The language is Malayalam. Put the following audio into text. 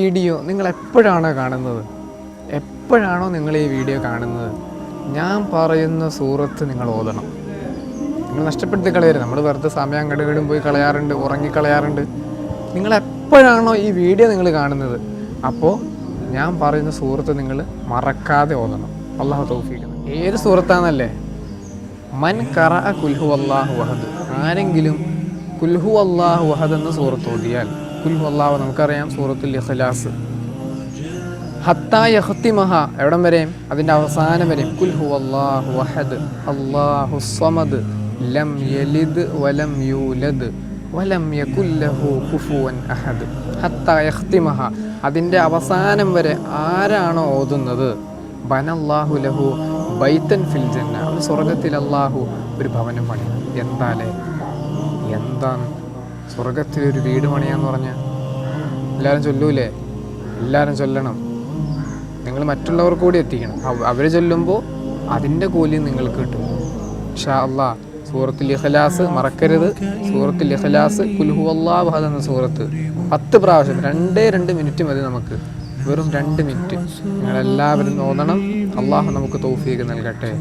വീഡിയോ നിങ്ങൾ എപ്പോഴാണോ കാണുന്നത്, എപ്പോഴാണോ നിങ്ങൾ ഈ വീഡിയോ കാണുന്നത്, ഞാൻ പറയുന്ന സൂറത്ത് നിങ്ങൾ ഓതണം. നിങ്ങൾ നഷ്ടപ്പെടുത്തി കളയരുത്. നമ്മൾ വെറുതെ സമയം കടുകടും പോയി കളയാറുണ്ട്, ഉറങ്ങിക്കളയാറുണ്ട്. നിങ്ങൾ എപ്പോഴാണോ ഈ വീഡിയോ നിങ്ങൾ കാണുന്നത്, അപ്പോൾ ഞാൻ പറയുന്ന സൂറത്ത് നിങ്ങൾ മറക്കാതെ ഓതണം. അള്ളാഹു തൗഫീഖ്. ഏത് സൂറത്താണെന്നല്ലേ? മൻ ഖറഅ ഖുൽഹു അല്ലാഹു വഹദ്. ആരെങ്കിലും ഖുൽഹു അല്ലാഹു വഹദ് എന്ന സൂറത്ത് ഓതിയാൽ, ഖുൽഹു അല്ലാഹു നമുക്കറിയാം സൂറത്തുൽ ഇഖ്ലാസ്, ഹത്താ യഖ്തിമഹ എവിടം വരെയും, അതിൻ്റെ അവസാനം വരെയും ഖുൽഹു അല്ലാഹു വഹദ് അല്ലാഹു സ്വമദ് ലം യലിദ് വലം യൂലദ് വലം യകുൽ ലഹു കുഫുവൻ അഹദ്. ഹത്താ യഖ്തിമഹ അതിൻ്റെ അവസാനം വരെ ആരാണോ ഓതുന്നത്, ബനല്ലാഹു ലഹു ബൈത്തൻ ഫിൽ ജന്ന, അവന് സ്വർഗത്തിൽ അല്ലാഹു ഒരു ഭവനം പണിയും. എന്താണ് സ്വർഗത്തിൽ ഒരു വീട് പണിയാന്ന് പറഞ്ഞാൽ? എല്ലാവരും ചൊല്ലൂലേ? എല്ലാവരും ചൊല്ലണം. നിങ്ങൾ മറ്റുള്ളവർക്ക് കൂടി എത്തിക്കണം. അവർ ചൊല്ലുമ്പോൾ അതിൻ്റെ കൂലിയും നിങ്ങൾക്ക് കിട്ടും ഇൻഷാ അല്ലാഹ്. സൂറത്തുൽ ഇഖ്ലാസ് മറക്കരുത്. സൂറത്തുൽ ഇഖ്ലാസ് ഖുൽഹു അല്ലാഹു അഹദ് എന്ന സൂറത്ത് 10 പ്രാവശ്യം, 2 മിനിറ്റ് മതി നമുക്ക്, വെറും 2 മിനിറ്റ് നിങ്ങളെല്ലാവരും ഓതണം. അള്ളാഹു നമുക്ക് തൗഫീഖ് നൽകട്ടെ.